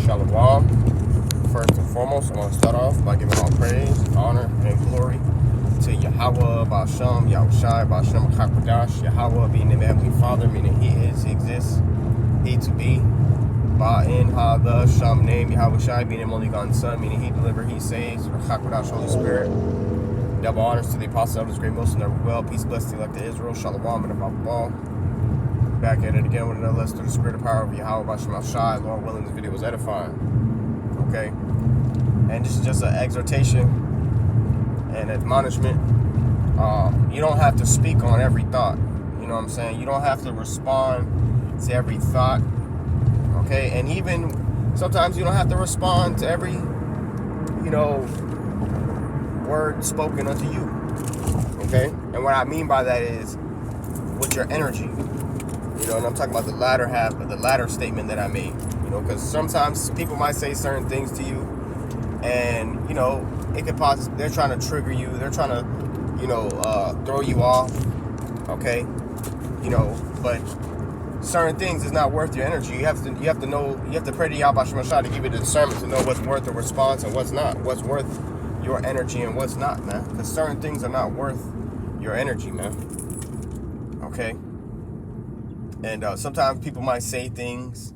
Shalom. First and foremost, I want to start off by giving all praise, honor, and glory to Yahweh, Ba'Shem, Yahushai, Ba'Shem, Hakodash, Yahweh being the Heavenly Father, meaning He is, He exists, He to be. Ba'in, Ha, the Shem, name, Yahushai, being the only God Son, meaning He delivered, He saves, Hakodash, Holy Spirit. Double honors to the Apostle of His great most never will. Peace, blessing, elect to Israel, Shalom, and above all. Back at it again with another lesson through the spirit of power of Yahweh, Ba'Shem, Shai. Lord willing, this video was edifying. Okay, and this is just an exhortation and admonishment. You don't have to speak on every thought. You know what I'm saying? You don't have to respond to every thought. Okay, and even sometimes you don't have to respond to every, word spoken unto you. Okay, and what I mean by that is with your energy. And I'm talking about the latter half of the latter statement that I made. Because sometimes people might say certain things to you, and it could possibly, they're trying to trigger you, they're trying to throw you off. Okay, but certain things is not worth your energy. You have to know, you have to pray to Yahweh Shemashah to give you the discernment to know what's worth a response and what's not, what's worth your energy and what's not, man. Because certain things are not worth your energy, man. Okay. And sometimes people might say things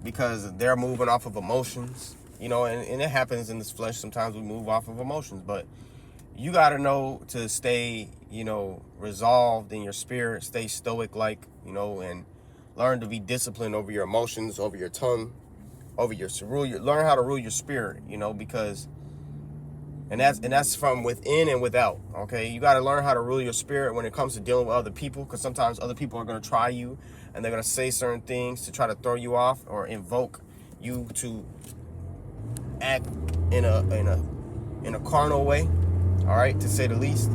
because they're moving off of emotions, and it happens in this flesh. Sometimes we move off of emotions, but you got to know to stay, resolved in your spirit, stay stoic-like, and learn to be disciplined over your emotions, over your tongue, over learn how to rule your spirit, because, and that's from within and without. Okay, you got to learn how to rule your spirit when it comes to dealing with other people, because sometimes other people are going to try you, and they're going to say certain things to try to throw you off or invoke you to act in a carnal way, all right, to say the least.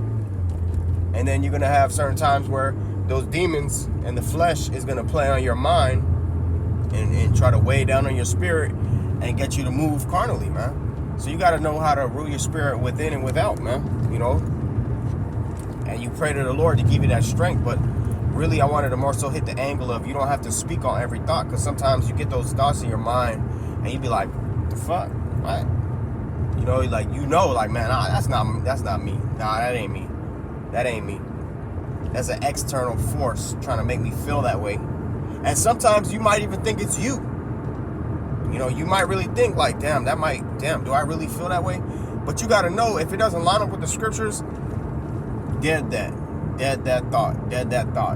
And then you're going to have certain times where those demons and the flesh is going to play on your mind and try to weigh down on your spirit and get you to move carnally, man. So you got to know how to rule your spirit within and without, man, and you pray to the Lord to give you that strength. But really, I wanted to more so hit the angle of you don't have to speak on every thought, because sometimes you get those thoughts in your mind and you be like, the fuck, what? Like, man, that's not me. Nah, that ain't me. That ain't me. That's an external force trying to make me feel that way. And sometimes you might even think it's you. You might really think like, damn, do I really feel that way? But you got to know, if it doesn't line up with the scriptures, dead that thought.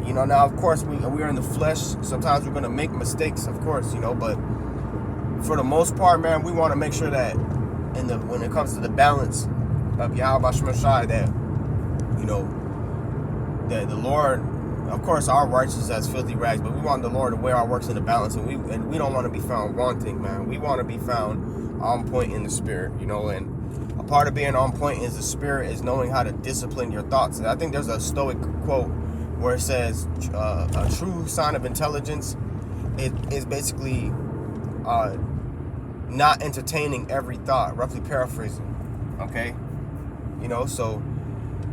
Now, of course, we're in the flesh. Sometimes we're going to make mistakes, of course, but for the most part, man, we want to make sure that when it comes to the balance of Yahweh Shemashai, that, that the Lord, of course, our righteousness as filthy rags, but we want the Lord to wear our works in the balance, and we don't want to be found wanting, man. We want to be found on point in the spirit, and a part of being on point is the spirit is knowing how to discipline your thoughts. And I think there's a Stoic quote where it says a true sign of intelligence is basically not entertaining every thought, roughly paraphrasing. Okay, so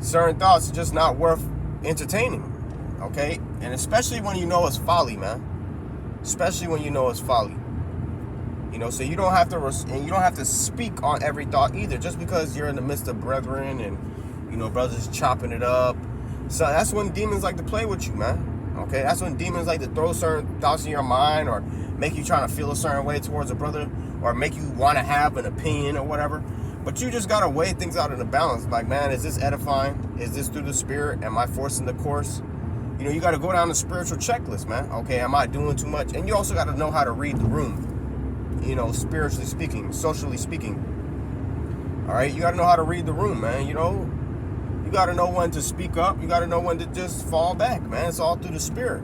certain thoughts are just not worth entertaining. Okay, and especially when it's folly, man. Especially when it's folly. So you don't have to speak on every thought either, just because you're in the midst of brethren and brothers chopping it up. So that's when demons like to play with you, man. Okay, that's when demons like to throw certain thoughts in your mind, or make you trying to feel a certain way towards a brother, or make you want to have an opinion or whatever. But you just gotta weigh things out in a balance. Like, man, is this edifying? Is this through the spirit? Am I forcing the course? You got to go down the spiritual checklist, man. Okay, am I doing too much? And you also got to know how to read the room, spiritually speaking, socially speaking. All right, you got to know how to read the room, man. You got to know when to speak up. You got to know when to just fall back, man. It's all through the spirit,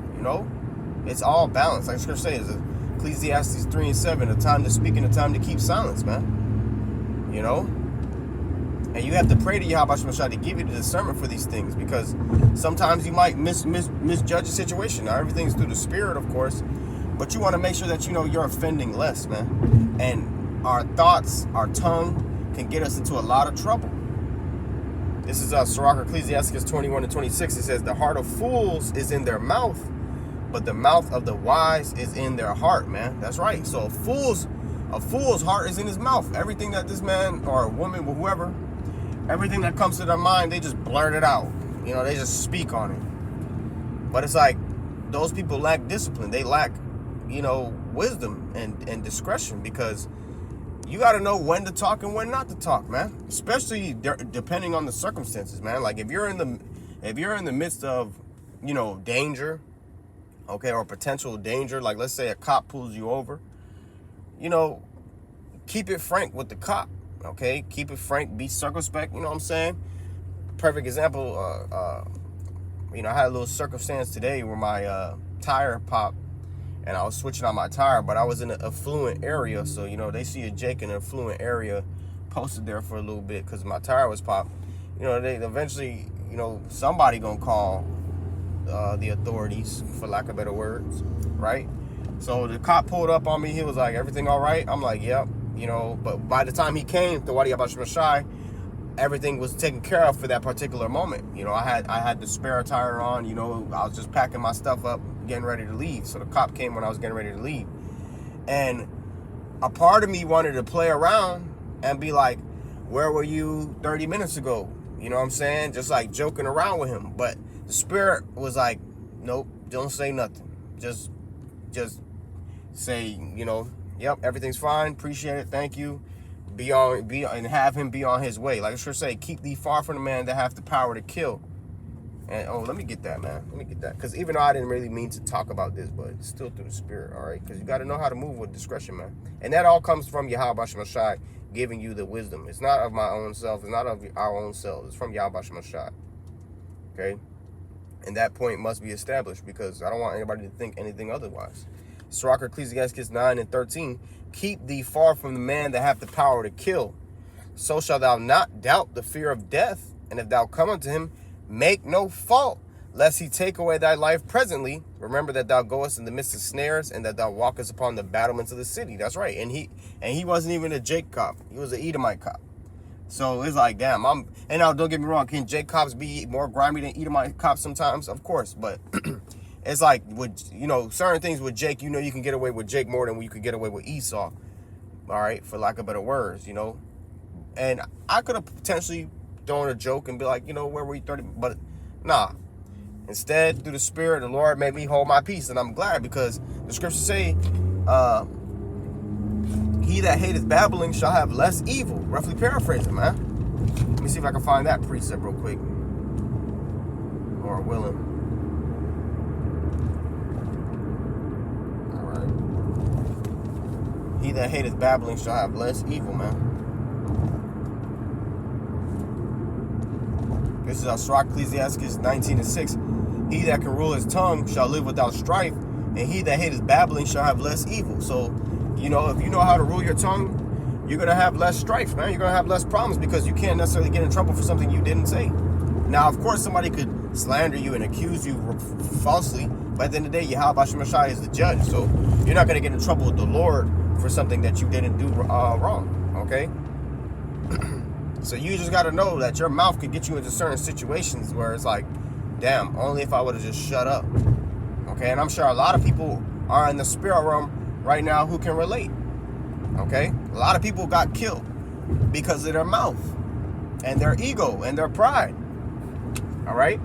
It's all balanced. Like Scripture says, Ecclesiasticus 3:7, a time to speak and a time to keep silence, man. And you have to pray to Yahweh Shemashah to give you the discernment for these things, because sometimes you might misjudge a situation. Now, everything's through the spirit, of course, but you want to make sure that you're offending less, man. And our thoughts, our tongue, can get us into a lot of trouble. This is Sirach, Ecclesiasticus 21:26. It says, the heart of fools is in their mouth, but the mouth of the wise is in their heart, man. That's right. So fools A fool's heart is in his mouth. Everything that this man or woman or whoever, everything that comes to their mind, they just blurt it out. You know, they just speak on it. But it's like those people lack discipline. They lack, you know, wisdom and discretion, because you got to know when to talk and when not to talk, man. Especially depending on the circumstances, man. Like if you're in the midst of, you know, danger, okay, or potential danger, like let's say a cop pulls you over, you know, keep it frank with the cop, okay? Keep it frank, be circumspect, you know what I'm saying? Perfect example, you know, I had a little circumstance today where my tire popped, and I was switching out my tire, but I was in an affluent area, so, you know, they see a Jake in an affluent area posted there for a little bit because my tire was popped. You know, they eventually, you know, somebody gonna call the authorities, for lack of better words, right? So the cop pulled up on me. He was like, "Everything all right?" I'm like, "Yep." You know, but by the time he came to Wadi Abashmashai, everything was taken care of for that particular moment. You know, I had the spare tire on. You know, I was just packing my stuff up, getting ready to leave. So the cop came when I was getting ready to leave, and a part of me wanted to play around and be like, "Where were you 30 minutes ago?" You know what I'm saying? Just like joking around with him. But the spirit was like, "Nope, don't say nothing. Just say, you know, yep, everything's fine. Appreciate it. Thank you. Be and have him be on his way." Like I should say, keep thee far from the man that hath the power to kill. And let me get that, man. Let me get that. Because even though I didn't really mean to talk about this, but it's still through the spirit, all right? Because you got to know how to move with discretion, man. And that all comes from Yahweh Shemashai giving you the wisdom. It's not of my own self. It's not of our own selves. It's from Yahweh Shemashai. Okay? And that point must be established, because I don't want anybody to think anything otherwise. Sirach, Ecclesiasticus 9:13. Keep thee far from the man that hath the power to kill. So shalt thou not doubt the fear of death. And if thou come unto him, make no fault, lest he take away thy life presently. Remember that thou goest in the midst of snares, and that thou walkest upon the battlements of the city. That's right. And he wasn't even a Jake cop. He was an Edomite cop. So it's like, damn, and now don't get me wrong, can Jake cops be more grimy than Edomite cops sometimes? Of course, but it's like, with, you know, certain things with Jake, you know, you can get away with Jake more than you could get away with Esau. All right, for lack of better words, you know. And I could have potentially thrown a joke and be like, you know, where were you 30? But nah. Instead, through the spirit, the Lord made me hold my peace, and I'm glad, because the scriptures say, he that hateth babbling shall have less evil. Roughly paraphrasing, man. Let me see if I can find that precept real quick. Lord willing. All right. He that hateth babbling shall have less evil, man. This is our Sirach, Ecclesiasticus 19:6. He that can rule his tongue shall live without strife, and he that hateth babbling shall have less evil. So, you know, if you know how to rule your tongue, you're going to have less strife, man. You're going to have less problems, because you can't necessarily get in trouble for something you didn't say. Now, of course, somebody could slander you and accuse you falsely, but at the end of the day, Yahweh Shemashai is the judge. So you're not going to get in trouble with the Lord for something that you didn't do wrong, okay? So you just got to know that your mouth could get you into certain situations where it's like, damn, only if I would have just shut up. Okay, and I'm sure a lot of people are in the spirit realm right now who can relate. Okay, a lot of people got killed because of their mouth and their ego and their pride. All right,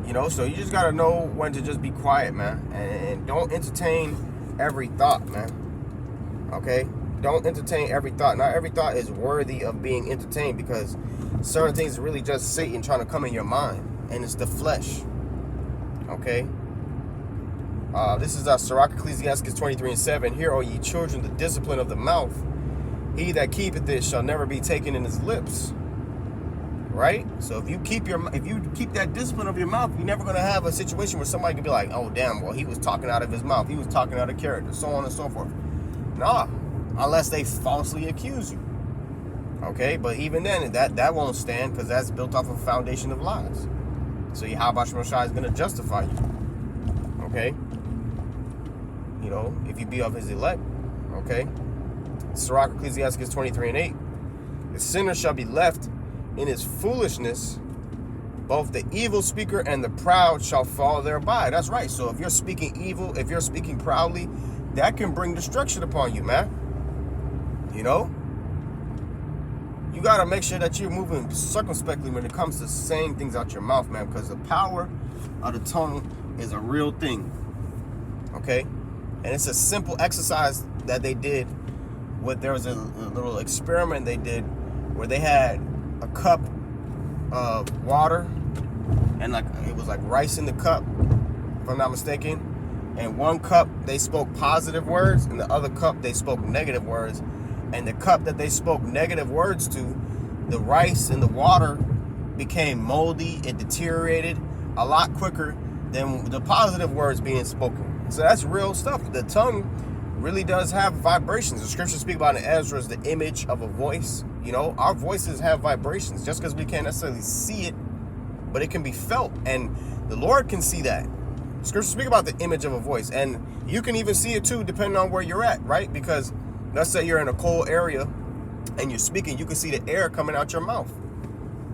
you know, so you just got to know when to just be quiet, man, and don't entertain every thought, man. Okay, don't entertain every thought. Not every thought is worthy of being entertained, because certain things are really just Satan trying to come in your mind, and it's the flesh. Okay. This is our Sirach, Ecclesiasticus 23:7. Hear, O ye children, the discipline of the mouth. He that keepeth it shall never be taken in his lips. Right? So if you keep that discipline of your mouth, you're never gonna have a situation where somebody can be like, oh damn, well, he was talking out of his mouth, he was talking out of character, so on and so forth. Nah, unless they falsely accuse you. Okay, but even then, that won't stand, because that's built off of a foundation of lies. So Yahweh Shemashai is gonna justify you. Okay? You know, if you be of his elect. Okay? Sirach, Ecclesiasticus 23:8. The sinner shall be left in his foolishness, both the evil speaker and the proud shall fall thereby. That's right. So if you're speaking evil, if you're speaking proudly, that can bring destruction upon you, man. You know? You got to make sure that you're moving circumspectly when it comes to saying things out your mouth, man, because the power of the tongue is a real thing. Okay? And it's a simple exercise that they did. There was a little experiment they did where they had a cup of water and it was like rice in the cup, if I'm not mistaken. And one cup they spoke positive words, and the other cup they spoke negative words. And the cup that they spoke negative words to, the rice and the water became moldy. It deteriorated a lot quicker than the positive words being spoken. So that's real stuff. The tongue really does have vibrations. The scriptures speak about in Ezra as the image of a voice. You know, our voices have vibrations just because we can't necessarily see it, but it can be felt, and the Lord can see that. Scriptures speak about the image of a voice, and you can even see it too, depending on where you're at, right? Because let's say you're in a cold area and you're speaking, you can see the air coming out your mouth,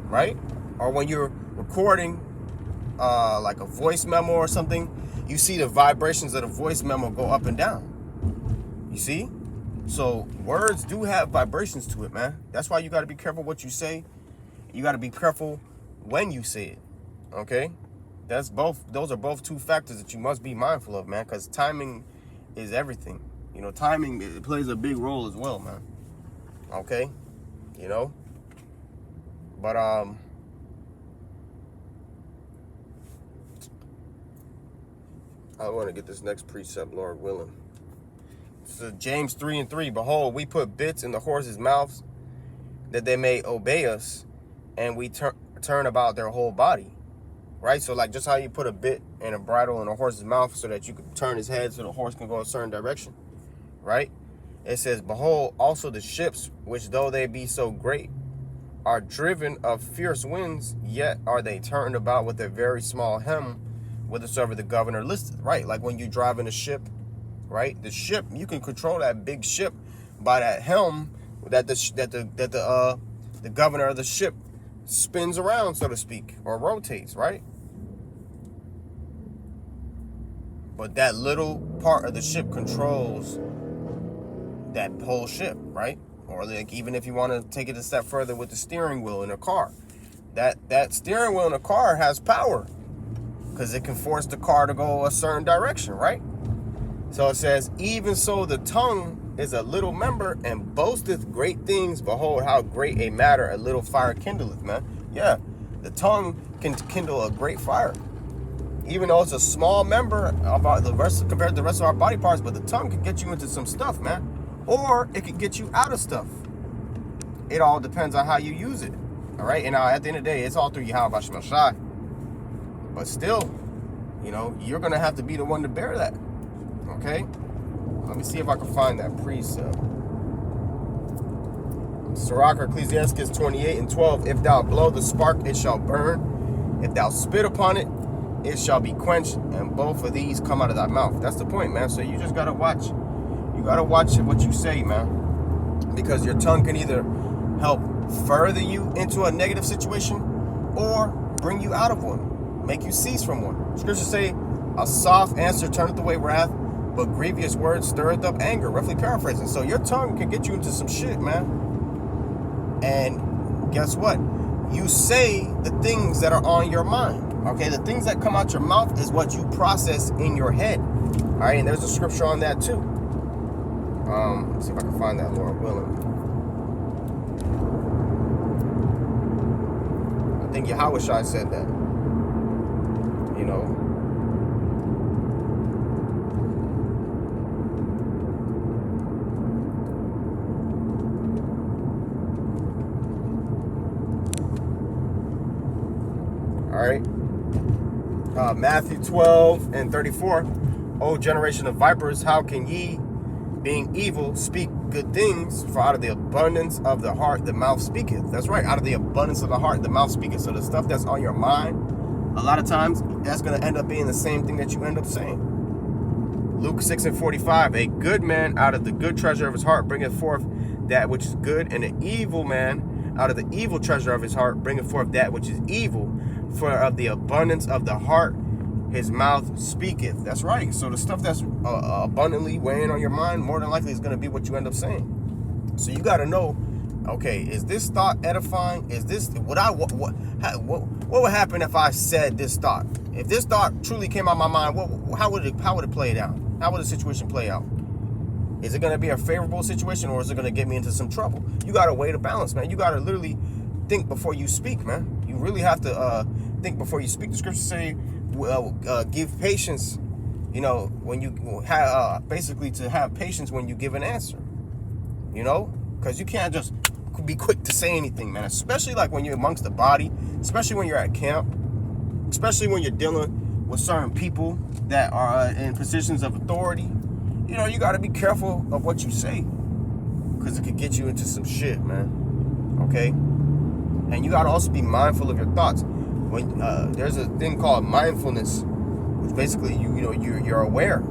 right? Or when you're recording like a voice memo or something, you see the vibrations of the voice memo go up and down. You see? So words do have vibrations to it, man. That's why you got to be careful what you say. You got to be careful when you say it, okay? Those are both two factors that you must be mindful of, man, because timing is everything. You know, timing, it plays a big role as well, man. Okay? You know? But, I want to get this next precept, Lord willing. So James 3:3, behold, we put bits in the horses' mouths that they may obey us, and we turn about their whole body. Right? So like just how you put a bit and a bridle in a horse's mouth so that you can turn his head so the horse can go a certain direction. Right? It says, behold, also the ships, which though they be so great, are driven of fierce winds, yet are they turned about with a very small helm, whithersoever the governor listeth. Right? Like when you drive in a ship, right? The ship, you can control that big ship by that helm that the governor of the ship spins around, so to speak, or rotates, right? But that little part of the ship controls that whole ship, right? Or like even if you want to take it a step further with the steering wheel in a car, that steering wheel in a car has power because it can force the car to go a certain direction, right? So it says, even so the tongue is a little member and boasteth great things. Behold, how great a matter a little fire kindleth, man. Yeah, the tongue can kindle a great fire. Even though it's a small member about the rest compared to the rest of our body parts, but the tongue can get you into some stuff, man. Or it can get you out of stuff. It all depends on how you use it. All right. And at the end of the day, it's all through Yahweh Shem Shai. But still, you know, you're going to have to be the one to bear that. Okay. Let me see if I can find that precept. Sirach, Ecclesiasticus 28:12. If thou blow the spark, it shall burn. If thou spit upon it, it shall be quenched. And both of these come out of thy mouth. That's the point, man. So you just got to watch. You got to watch what you say, man. Because your tongue can either help further you into a negative situation or bring you out of one, make you cease from one. Scriptures say, a soft answer turneth away wrath, but grievous words stirreth up anger. Roughly paraphrasing. So your tongue can get you into some shit, man. And guess what? You say the things that are on your mind. Okay, the things that come out your mouth is what you process in your head. All right, and there's a scripture on that too. Let's see if I can find that, Lord willing. I think Yahweh Shai said that. You know. All right. Matthew 12:34. O generation of vipers, how can ye, being evil, speak good things? For out of the abundance of the heart, the mouth speaketh. That's right. Out of the abundance of the heart, the mouth speaketh. So the stuff that's on your mind, a lot of times, that's going to end up being the same thing that you end up saying. Luke 6:45. A good man out of the good treasure of his heart bringeth forth that which is good, and an evil man out of the evil treasure of his heart bringeth forth that which is evil. For of the abundance of the heart, his mouth speaketh. That's right. So the stuff that's abundantly weighing on your mind, more than likely is going to be what you end up saying. So you got to know, okay, is this thought edifying? Is this what would happen if I said this thought? If this thought truly came out of my mind, how would it play out? How would the situation play out? Is it going to be a favorable situation, or is it going to get me into some trouble? You got to weigh the balance, man. You got to literally think before you speak, man. You really have to think before you speak. The scriptures say, give patience, when you have, basically to have patience when you give an answer, because you can't just be quick to say anything, man, especially like when you're amongst the body, especially when you're at camp, especially when you're dealing with certain people that are in positions of authority. You got to be careful of what you say, because it could get you into some shit, man. Okay? And you got to also be mindful of your thoughts. When there's a thing called mindfulness, which basically you're aware.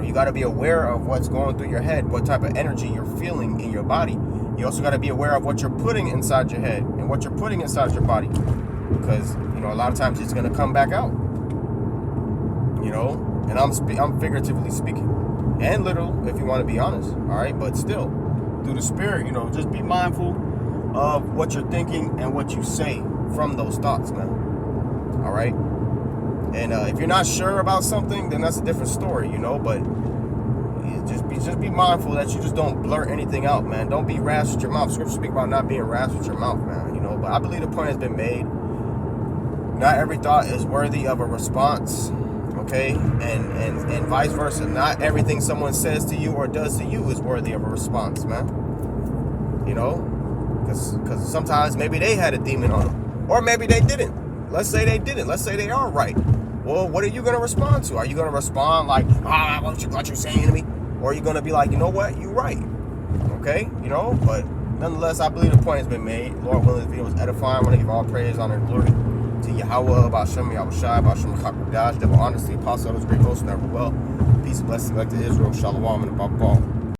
You got to be aware of what's going through your head, what type of energy you're feeling in your body. You also got to be aware of what you're putting inside your head and what you're putting inside your body, because a lot of times it's going to come back out. And I'm figuratively speaking, and literal, if you want to be honest. All right, but still, through the spirit, just be mindful of what you're thinking and what you say from those thoughts, man. All right. And if you're not sure about something, then that's a different story, but just be mindful that you just don't blurt anything out, man. Don't be rash with your mouth. Scripture speak about not being rash with your mouth, man. But I believe the point has been made. Not every thought is worthy of a response, okay? And vice versa. Not everything someone says to you or does to you is worthy of a response, man. Because sometimes maybe they had a demon on them, or maybe they didn't. Let's say they didn't. Let's say they are right. Well, what are you going to respond to? Are you going to respond like, what you saying to me? Or are you going to be like, you know what? You're right. Okay? But nonetheless, I believe the point has been made. Lord willing, this video was edifying. I want to give all praise, honor, and glory to Yahweh, Bashem, Yahushai, Bashem, Chakra, Devil, honesty, apostle, those great hosts, never well. Peace and blessing back to Israel, Shalom, and above all.